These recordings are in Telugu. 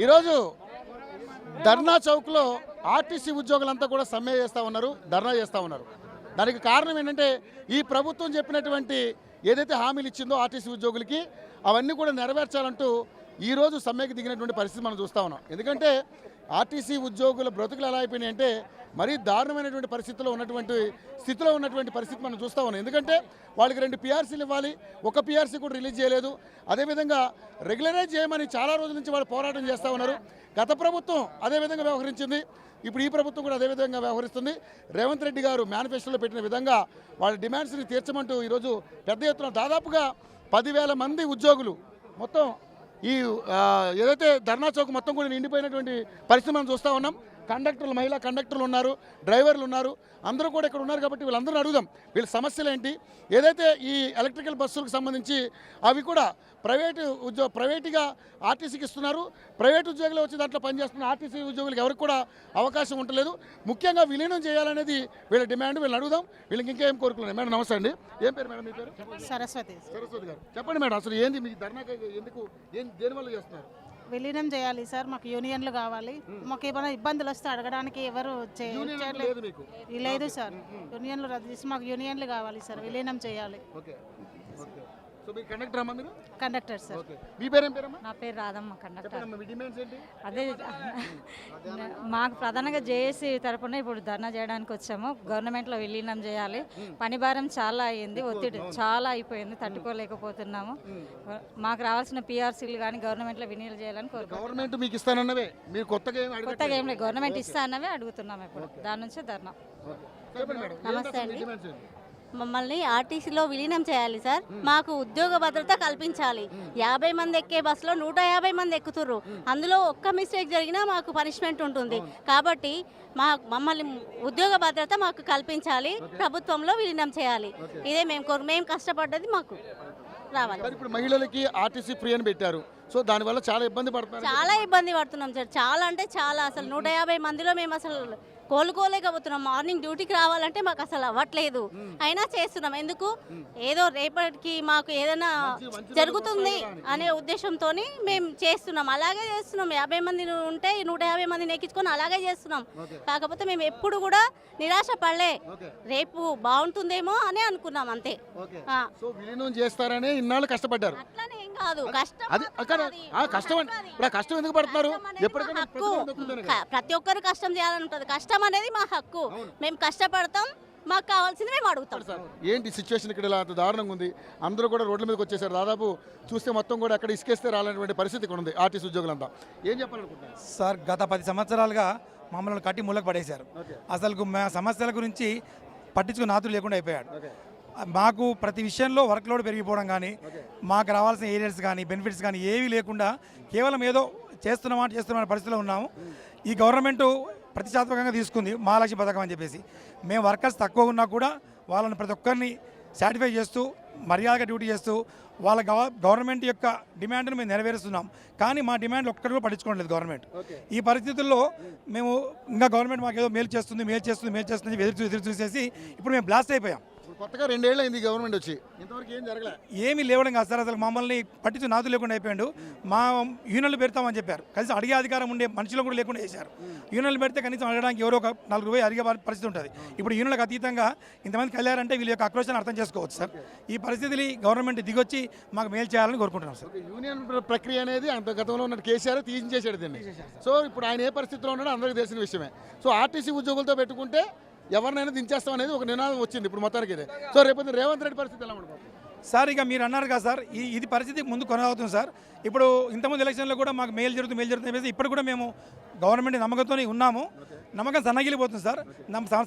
ఈరోజు ధర్నా చౌక్లో ఆర్టీసీ ఉద్యోగులంతా కూడా సమ్మె చేస్తూ ఉన్నారు, ధర్నా చేస్తూ ఉన్నారు. దానికి కారణం ఏంటంటే ఈ ప్రభుత్వం చెప్పినటువంటి ఏదైతే హామీలు ఇచ్చిందో ఆర్టీసీ ఉద్యోగులకి అవన్నీ కూడా నెరవేర్చాలంటూ ఈరోజు సమ్మెకి దిగినటువంటి పరిస్థితి మనం చూస్తూ ఉన్నాం. ఎందుకంటే ఆర్టీసీ ఉద్యోగుల బ్రతుకులు ఎలా అయిపోయినాయంటే మరీ దారుణమైనటువంటి పరిస్థితిలో ఉన్నటువంటి పరిస్థితి మనం చూస్తూ ఉన్నాం. ఎందుకంటే వాళ్ళకి 2 పిఆర్సీలు ఇవ్వాలి, ఒక పిఆర్సీ కూడా రిలీజ్ చేయలేదు. అదేవిధంగా రెగ్యులరైజ్ చేయమని చాలా రోజుల నుంచి వాళ్ళు పోరాటం చేస్తూ ఉన్నారు. గత ప్రభుత్వం అదేవిధంగా వ్యవహరించింది, ఇప్పుడు ఈ ప్రభుత్వం కూడా అదేవిధంగా వ్యవహరిస్తుంది. రేవంత్ రెడ్డి గారు మేనిఫెస్టోలో పెట్టిన విధంగా వాళ్ళ డిమాండ్స్ని తీర్చమంటూ ఈరోజు పెద్ద ఎత్తున దాదాపుగా 10,000 మంది ఉద్యోగులు మొత్తం ఈ ఏదైతే ధర్నా చౌక్ మొత్తం కూడా నిండిపోయినటువంటి పరిస్థితి మనం చూస్తూ ఉన్నాం. కండక్టర్లు, మహిళా కండక్టర్లు ఉన్నారు, డ్రైవర్లు ఉన్నారు, అందరూ కూడా ఇక్కడ ఉన్నారు. కాబట్టి వీళ్ళందరూ అడుగుదాం వీళ్ళ సమస్యలు ఏంటి. ఏదైతే ఈ ఎలక్ట్రికల్ బస్సులకు సంబంధించి అవి కూడా ప్రైవేటుగా ఆర్టీసీకి ఇస్తున్నారు. ప్రైవేట్ ఉద్యోగులు వచ్చి దాంట్లో పనిచేస్తున్న ఆర్టీసీ ఉద్యోగులకు ఎవరికి కూడా అవకాశం ఉండలేదు. ముఖ్యంగా విలీనం చేయాలనేది వీళ్ళ డిమాండ్. వీళ్ళని అడుగుదాం, వీళ్ళకి ఇంకేం కోరుకున్నాయి. మేడం నమస్తే అండి. ఏం పేరు మేడం? మీ పేరు? సరస్వతి గారు. చెప్పండి మేడం, అసలు ఏంది మీ ధర్నా, ఎందుకు దేనివల్ల చేస్తున్నారు? విలీనం చేయాలి సార్, మాకు యూనియన్లు కావాలి. మాకు ఏమైనా ఇబ్బందులు వస్తే అడగడానికి ఎవరు లేదు సార్. యూనియన్లు రద్దు చేసి మాకు యూనియన్లు కావాలి సార్, విలీనం చేయాలి. Conductor sir. మీ పేరేం పేరమ్మా? నా పేరు రాధమ్మ, కండక్టర్. మీ డిమాండ్స్ ఏంటి? అదే మాకు ప్రధానంగా జేఏసీ తరపున ఇప్పుడు ధర్నా చేయడానికి వచ్చాము. గవర్నమెంట్లో విలీనం చేయాలి. పని భారం చాలా అయ్యింది, ఒత్తిడి చాలా అయిపోయింది, తట్టుకోలేకపోతున్నాము. మాకు రావాల్సిన పిఆర్సీలు కానీ గవర్నమెంట్లో విలీనం చేయాలని కోరుకుంటున్నాము. గవర్నమెంట్ మీకు ఇస్తానన్నవే, మీరు కొత్తగా ఏం లేదు, గవర్నమెంట్ ఇస్తానవే అడుగుతున్నాము. ఇప్పుడు దాని నుంచే ధర్నా. నమస్తే అండి. మమ్మల్ని ఆర్టీసీలో విలీనం చేయాలి సార్. మాకు ఉద్యోగ భద్రత కల్పించాలి. 50 మంది ఎక్కే బస్సులో 150 మంది ఎక్కుతుర్రు. అందులో ఒక్క మిస్టేక్ జరిగినా మాకు పనిష్మెంట్ ఉంటుంది. కాబట్టి మమ్మల్ని ఉద్యోగ భద్రత మాకు కల్పించాలి, ప్రభుత్వంలో విలీనం చేయాలి. ఇదే మేము కష్టపడ్డది మాకు రావాలి. ఇప్పుడు మహిళలకి ఆర్టీసీ ఫ్రీ అని పెట్టారు, సో దానివల్ల చాలా ఇబ్బంది పడుతున్నాం సార్. చాలా అంటే చాలా, అసలు 150 మందిలో మేము అసలు కోలుకోలేకపోతున్నాం. మార్నింగ్ డ్యూటీకి రావాలంటే మాకు అసలు అవ్వట్లేదు, అయినా చేస్తున్నాం. ఎందుకు? ఏదో రేపటికి మాకు ఏదైనా జరుగుతుంది అనే ఉద్దేశంతో మేము చేస్తున్నాం. అలాగే చేస్తున్నాం. 50 మంది ఉంటే 150 మందిని ఎక్కించుకొని అలాగే చేస్తున్నాం. కాకపోతే మేము ఎప్పుడు కూడా నిరాశ పడలే, రేపు బాగుంటుందేమో అని అనుకున్నాం అంతే. చేస్తారని ఇన్నాళ్ళు కష్టపడ్డారు. అట్లానే ఏం కాదు, కష్టం ఎందుకు పడుతున్నారు? ప్రతి ఒక్కరు కష్టం చేయాలని ఉంటుంది. కష్టం అనేది మా హక్కు, మేము కష్టపడతాం, మాకు కావాల్సింది మేము అడుగుతాం. ఏంటి సిచ్యువేషన్ ఇక్కడ ఇలా దారుణంగా ఉంది? అందరూ కూడా రోడ్ల మీదకి వచ్చేసారు. దాదాపు చూస్తే మొత్తం కూడా అక్కడ ఇసుకేస్తే రాలనేటువంటి పరిస్థితి ఇక్కడ ఉంది. ఆర్టీసీ ఉద్యోగులంతా ఏం చెప్పాలనుకుంటున్నారు సార్? గత 10 సంవత్సరాలుగా మమ్మల్ని కట్టి మూలకు పడేశారు. అసలు మా సమస్యల గురించి పట్టించుకుని నాతులు లేకుండా అయిపోయాడు. మాకు ప్రతి విషయంలో వర్క్ లోడ్ పెరిగిపోవడం కానీ, మాకు రావాల్సిన ఏరియాస్ కానీ, బెనిఫిట్స్ కానీ ఏవీ లేకుండా కేవలం ఏదో చేస్తున్నామని పరిస్థితిలో ఉన్నాము. ఈ గవర్నమెంటు ప్రతిష్టాత్మకంగా తీసుకుంది మహాలక్ష్మి పథకం అని చెప్పేసి. మేము వర్కర్స్ తక్కువ ఉన్నా కూడా వాళ్ళని ప్రతి ఒక్కరిని సాటిస్ఫై చేస్తూ మర్యాదగా డ్యూటీ చేస్తూ వాళ్ళ గవర్నమెంట్ యొక్క డిమాండ్ను మేము నెరవేరుస్తున్నాం. కానీ మా డిమాండ్లు ఒక్కటి కూడా పట్టించుకోవట్లేదు గవర్నమెంట్. ఈ పరిస్థితుల్లో మేము ఇంకా గవర్నమెంట్ మాకు ఏదో మేలు చేస్తుంది ఎదురు చూసేసి ఇప్పుడు మేము బ్లాస్ట్ అయిపోయాం. కొత్తగా 2 ఏళ్ళు అయింది గవర్నమెంట్ వచ్చి, ఇంతవరకు ఏం జరగలేదు. ఏమీ లేవడం కాదు సార్, అసలు మమ్మల్ని పట్టించు నాదు లేకుండా అయిపోయాడు. మా యూనియన్లు పెడతామని చెప్పారు, కనీసం అడిగే అధికారం ఉండే మనుషులు కూడా లేకుండా చేశారు. యూనియన్లు పెడితే కనీసం అడగడానికి ఎవరో ఒక 4 పోయి అడిగే పరిస్థితి ఉంటుంది. ఇప్పుడు యూనియన్లకు అతీతంగా ఇంతమంది కలిగారంటే వీళ్ళ యొక్క ఆక్రోశాన్ని అర్థం చేసుకోవచ్చు సార్. ఈ పరిస్థితులు గవర్నమెంట్ దిగొచ్చి మాకు మేలు చేయాలని కోరుకుంటున్నాం సార్. యూనియన్ ప్రక్రియ అనేది అంత గతంలో ఉన్న కేసీఆర్ తీసేసాడు దీన్ని. సో ఇప్పుడు ఆయన ఏ పరిస్థితిలో ఉన్నాడో అందరికీ తెలిసిన విషయమే. సో ఆర్టీసీ ఉద్యోగులతో పెట్టుకుంటే ఎవరినైనా దించేస్తాం అనేది ఒక నినాదం వచ్చింది ఇప్పుడు మొత్తానికి ఇదే. సో రేపు రేవంత్ రెడ్డి పరిస్థితి ఎలా ఉంటుంది సార్? ఇక మీరు అన్నారు కదా సార్, ఇది పరిస్థితి ముందు కొనసాగుతుంది సార్. ఇప్పుడు ఇంతకుముందు ఎలక్షన్లో కూడా మాకు మేలు జరుగుతుంది చెప్పేసి ఇప్పుడు కూడా మేము గవర్నమెంట్ నమ్మకంతో ఉన్నాము. నమ్మకం సన్నగిలిపోతుంది సార్.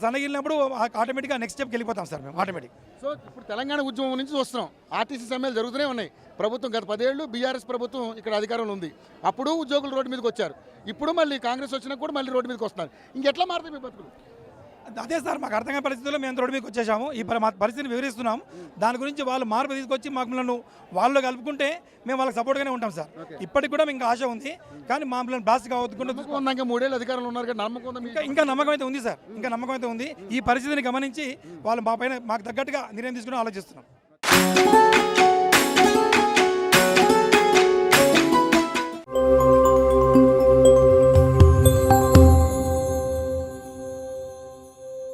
సన్నగిలినప్పుడు ఆటోమేటిక్గా నెక్స్ట్ స్టెప్కి వెళ్ళిపోతాం సార్ మేము ఆటోమేటిక్. సో ఇప్పుడు తెలంగాణ ఉద్యమం నుంచి చూస్తున్నాం, ఆర్టీసీ సమ్మెలు జరుగుతూనే ఉన్నాయి. ప్రభుత్వం గత 10 ఏళ్ళు బీఆర్ఎస్ ప్రభుత్వం ఇక్కడ అధికారంలో ఉంది. అప్పుడు ఉద్యోగులు రోడ్డు మీదకి వచ్చారు, ఇప్పుడు మళ్ళీ కాంగ్రెస్ వచ్చినా కూడా మళ్ళీ రోడ్డు మీదకి వస్తున్నారు. ఇంకెట్లా మారుతాయి మీ బతుకులు? అదే సార్, మాకు అర్థమైన పరిస్థితుల్లో మేము రోడ్డు మీకు వచ్చేసాము. ఈ పరిస్థితిని వివరిస్తున్నాం. దాని గురించి వాళ్ళు మార్పు తీసుకొచ్చి మమ్మల్ని వాళ్ళు కలుపుకుంటే మేము వాళ్ళకి సపోర్ట్గానే ఉంటాం సార్. ఇప్పటికి కూడా ఇంకా ఆశ ఉంది, కానీ మమ్మల్ని బ్లాస్ట్ కావద్దుకుంటే 3 ఏళ్ళు అధికారంలో ఉన్నారు, ఇంకా నమ్మకం అయితే ఉంది సార్. ఇంకా నమ్మకం అయితే ఉంది. ఈ పరిస్థితిని గమనించి వాళ్ళు మా పైన మాకు తగ్గట్టుగా నిర్ణయం తీసుకుని ఆలోచిస్తున్నాం.